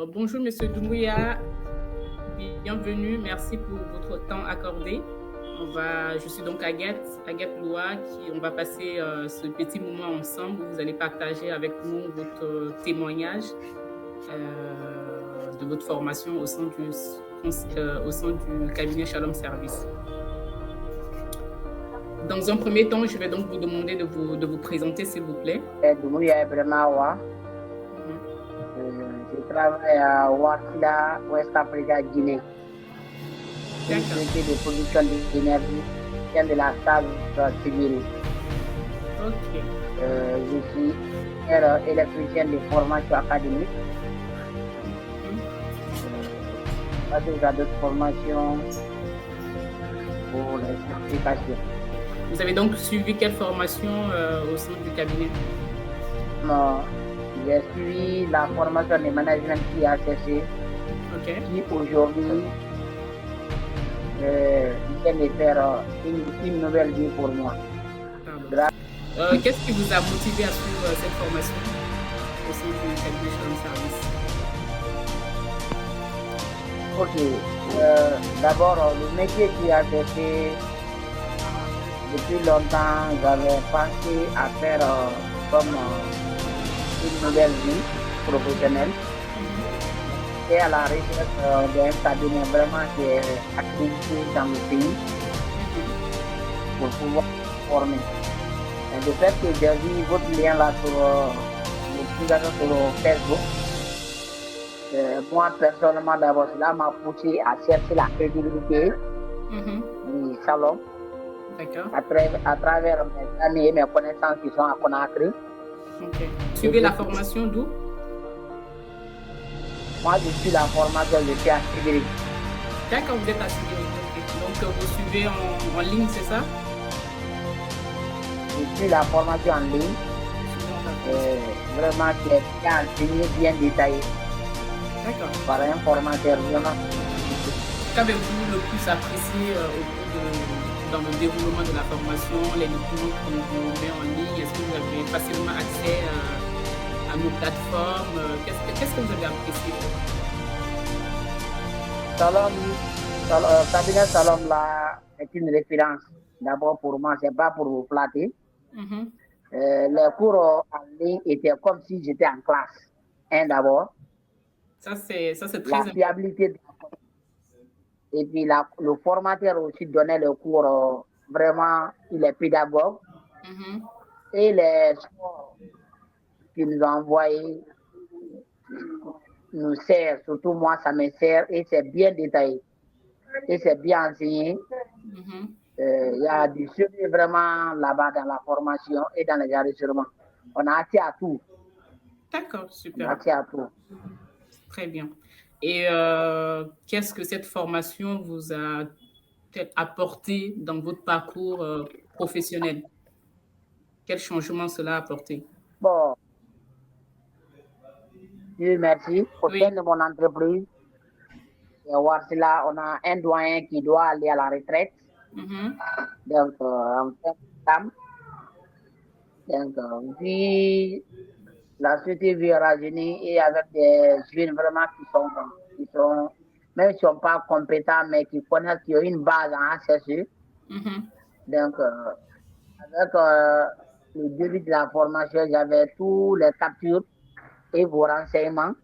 Bonjour Monsieur Doumbouya, bienvenue, merci pour votre temps accordé. Je suis donc Agathe Loua, on va passer ce petit moment ensemble où vous allez partager avec nous votre témoignage de votre formation au sein du cabinet Shalom Service. Dans un premier temps, je vais donc vous demander de vous présenter, s'il vous plaît. Doumbouya Ibrahima. Je travaille à Ouattila, West Africa, Guinée. Une société de production d'énergie de la salle civile. Ok. Je suis électricien de formation académique. J'ai d'autres formations pour les certifications. Vous avez donc suivi quelle formation au sein du cabinet? Non, j'ai suivi la formation de management IACC, qui aujourd'hui vient de faire une nouvelle vie pour moi. Qu'est-ce qui vous a motivé à suivre cette formation au sein du cabinet Shalom Service? Ok. D'abord, le métier qui a été depuis longtemps, j'avais pensé à faire comme une nouvelle vie professionnelle et à la recherche d'un cabinet vraiment qui est activité dans le pays pour pouvoir former. Et de fait que j'ai vu votre lien là sur Facebook, moi personnellement d'abord cela m'a poussé à chercher la crédibilité du salon. À travers mes amis et mes connaissances qui sont à Conakry. Suivez la formation d'où? Moi, je suis la formation, je suis à Sibérie. D'accord, vous êtes à Sibérie. Donc, vous suivez en ligne, c'est ça? Je suis la formation en ligne. Vraiment, qui est bien enseignée, bien détaillée. D'accord. Par un formateur vraiment. Qu'avez-vous le plus apprécié dans le déroulement de la formation, les documents qu'on vous met en ligne? Est-ce que vous avez facilement accès à nos plateformes? Qu'est-ce que vous avez apprécié? Cabinet Salom là est une référence. D'abord pour moi, c'est pas pour vous flatter. Les cours en ligne étaient comme si j'étais en classe. D'abord. Ça, c'est très la fiabilité. Et puis le formateur aussi donnait le cours, vraiment, il est pédagogue. Et les sports qu'il nous a envoyés nous sert, surtout moi, ça me sert et c'est bien détaillé. Et c'est bien enseigné. Il y a du suivi vraiment là-bas dans la formation et dans les enregistrements. On a accès à tout. D'accord, super. On a accès à tout. Très bien. Et qu'est-ce que cette formation vous a peut-être apporté dans votre parcours professionnel? Quel changement cela a apporté? Bon, Dieu merci. Au sein de mon entreprise, là, on a un doyen qui doit aller à la retraite. Donc, en puis la société vit rajeunir et avec des jeunes vraiment qui sont même s'ils ne sont pas compétents, mais qui connaissent, qui ont une base en ACSU. Donc, avec le début de la formation, j'avais tous les captures et vos renseignements.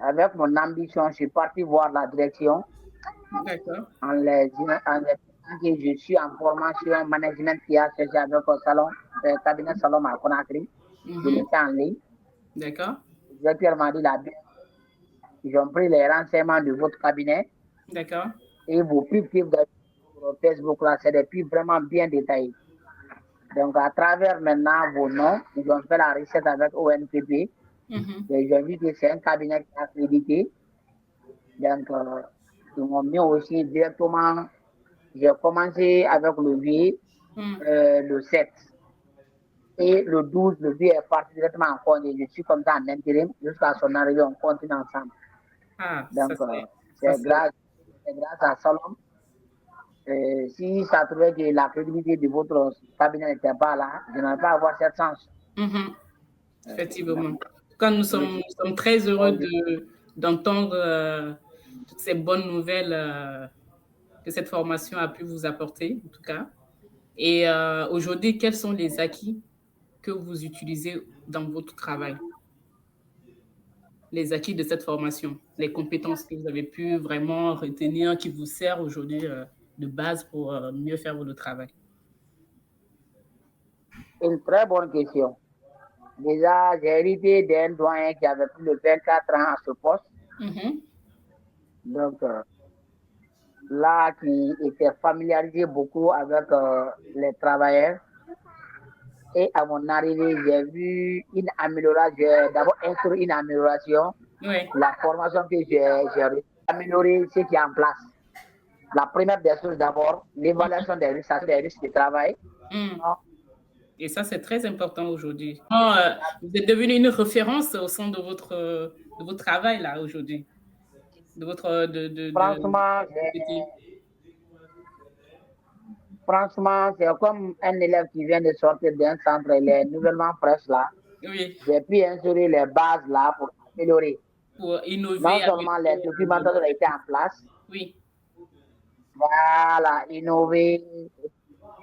Avec mon ambition, je suis parti voir la direction. D'accord. En les disant que je suis en formation management qui a cherché avec le salon, le cabinet Salon à Conakry. Je l'ai fait en ligne. D'accord. Le directeur m'a dit ils ont pris les renseignements de votre cabinet. D'accord. Et vos pubs que vous avez sur Facebook là, c'est des pubs vraiment bien détaillés. Donc, à travers maintenant vos noms, ils ont fait la recette avec ONPP. Ils ont vu que c'est un cabinet qui est accrédité. Donc, ils m'ont mis aussi directement. J'ai commencé avec le V, le 7. Et le 12, le V est parti directement en congé. Je suis comme ça en intérim jusqu'à son arrivée, on continue ensemble. Donc, c'est grâce à Salom. Si ça trouvait que la crédibilité de votre cabinet n'était pas là, je n'allais pas avoir cette chance. Effectivement. cas, nous sommes très heureux d'entendre toutes ces bonnes nouvelles que cette formation a pu vous apporter, en tout cas. Et aujourd'hui, quels sont les acquis que vous utilisez dans votre travail? Les acquis de cette formation, les compétences que vous avez pu vraiment retenir, qui vous servent aujourd'hui de base pour mieux faire votre travail? Une très bonne question. Déjà, j'ai hérité d'un doyen qui avait plus de 24 ans à ce poste. Donc, là, qui était familiarisé beaucoup avec les travailleurs. Et à mon arrivée, j'ai vu une amélioration. J'ai d'abord instruit une amélioration. Oui. La formation que j'ai amélioré ce qui est en place. La première des choses, d'abord, l'évaluation des risques de travail. Et ça, c'est très important aujourd'hui. Vous êtes devenu une référence au sein de votre travail, là, aujourd'hui. Franchement, c'est comme un élève qui vient de sortir d'un centre, il est nouvellement fraîche là. Oui. J'ai pu insérer les bases là pour améliorer. Pour innover. Non seulement les documentations étaient en place. Oui. Voilà, innover,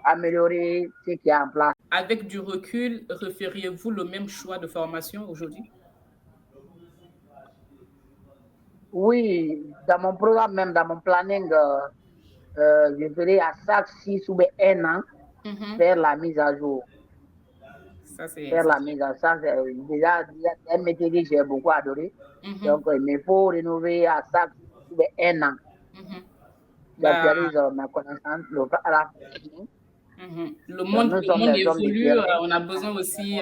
améliorer ce qui est en place. Avec du recul, referiez-vous le même choix de formation aujourd'hui? Oui, dans mon programme, même dans mon planning, je ferai à chaque 6 ou 1 an faire la mise à jour. Faire la mise à jour. Déjà, un métier que j'ai beaucoup adoré. Donc, il me faut rénover à chaque 6 ou 1 an. J'actualise ma connaissance. Le monde évolue, on a besoin aussi.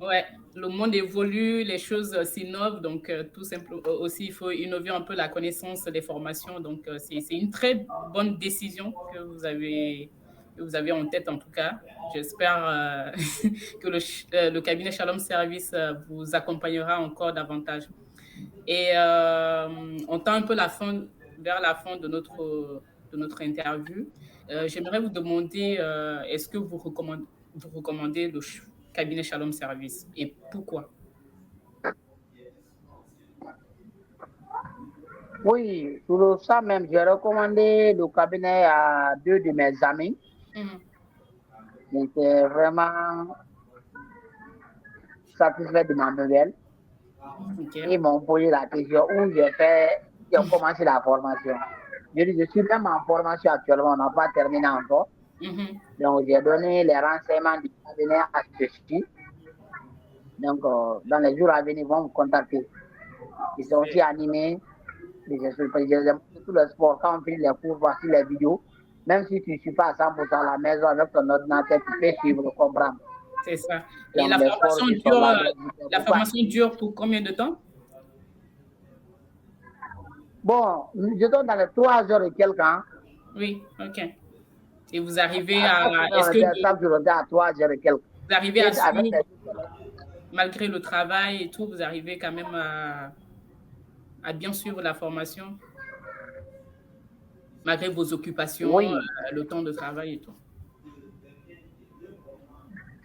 Ouais, le monde évolue, les choses s'innovent, donc tout simplement aussi il faut innover un peu la connaissance des formations. Donc c'est une très bonne décision que vous avez en tête en tout cas. J'espère que le cabinet Shalom Service vous accompagnera encore davantage. Et on tend un peu vers la fin de notre interview. J'aimerais vous demander, est-ce que vous recommandez le cabinet Shalom Service et pourquoi? Oui, sur ça même, j'ai recommandé le cabinet à 2 de mes amis. Ils étaient vraiment satisfaits de ma nouvelle. Ils m'ont posé la question où j'ai commencé la formation. Je dis, je suis même en formation actuellement, on n'a pas terminé encore. Donc, j'ai donné les renseignements du cabinet à ceux-ci. Donc, dans les jours à venir, ils vont me contacter. Ils sont aussi animés. Tout le sport, quand on fait les cours, voici les vidéos. Même si tu ne suis pas à 100% à la maison avec ton ordinateur, tu peux suivre, comprendre. C'est ça. Et la formation dure pour combien de temps? Bon, je donne dans les 3 heures et quelques ans. Oui, ok. Et vous arrivez à... Est-ce que à 3 heures et quelques. Vous arrivez à suivre, malgré le travail et tout, vous arrivez quand même à bien suivre la formation, malgré vos occupations, oui. Le temps de travail et tout?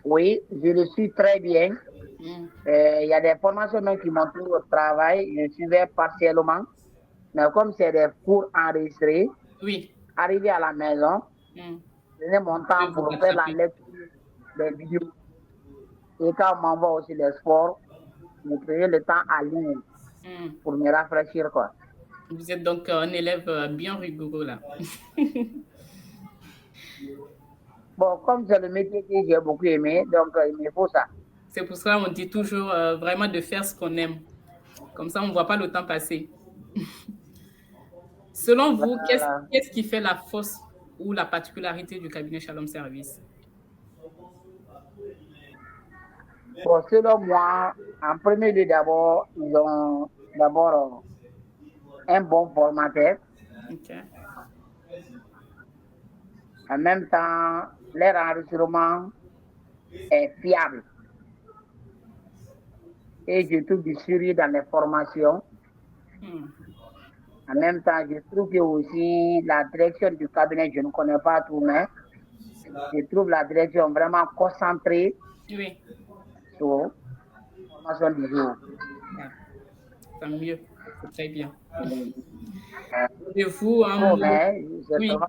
Oui, je le suis très bien. Il y a des formations même qui m'ont pris au travail, je suivais partiellement. Mais comme c'est des cours enregistrés, arrivé à la maison, je prenais mon temps pour faire la lecture des vidéos. Et quand on m'envoie aussi les sports, je prenais le temps à lire pour me rafraîchir, quoi. Vous êtes donc un élève bien rigoureux, là. Bon, comme c'est le métier que j'ai beaucoup aimé, donc il me faut ça. C'est pour ça qu'on dit toujours vraiment de faire ce qu'on aime. Comme ça, on ne voit pas le temps passer. Selon vous, qu'est-ce qui fait la force ou la particularité du cabinet Shalom Service? Bon, selon moi, en premier lieu, d'abord, ils ont d'abord un bon formateur. En même temps, leur enregistrement est fiable. Et je trouve du sérieux dans les formations. En même temps, je trouve que aussi la direction du cabinet, je ne connais pas tout, mais je trouve la direction vraiment concentrée sur formation du jour. Ah, tant mieux, c'est très bien. Avez-vous un Oh, mot, mais c'est oui, vraiment.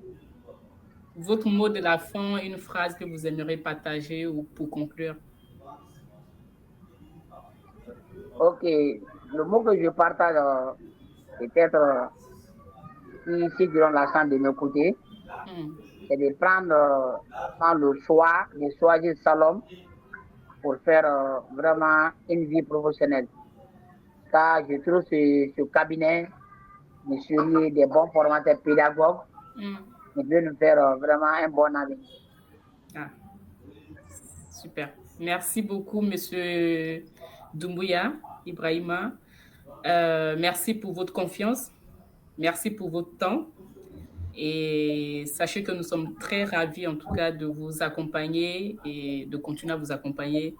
votre mot de la fin, une phrase que vous aimeriez partager ou pour conclure? Ok, le mot que je partage, peut-être, si ceux qui ont la chance de m'écouter, Hmm. c'est de prendre le choix de choisir Salom pour faire vraiment une vie professionnelle. Car je trouve ce cabinet, monsieur, des bons formateurs pédagogues, Hmm. qui veut nous faire vraiment un bon avenir. Ah, super. Merci beaucoup, Monsieur Doumbouya, Ibrahima. Merci pour votre confiance. Merci pour votre temps. Et sachez que nous sommes très ravis, en tout cas, de vous accompagner et de continuer à vous accompagner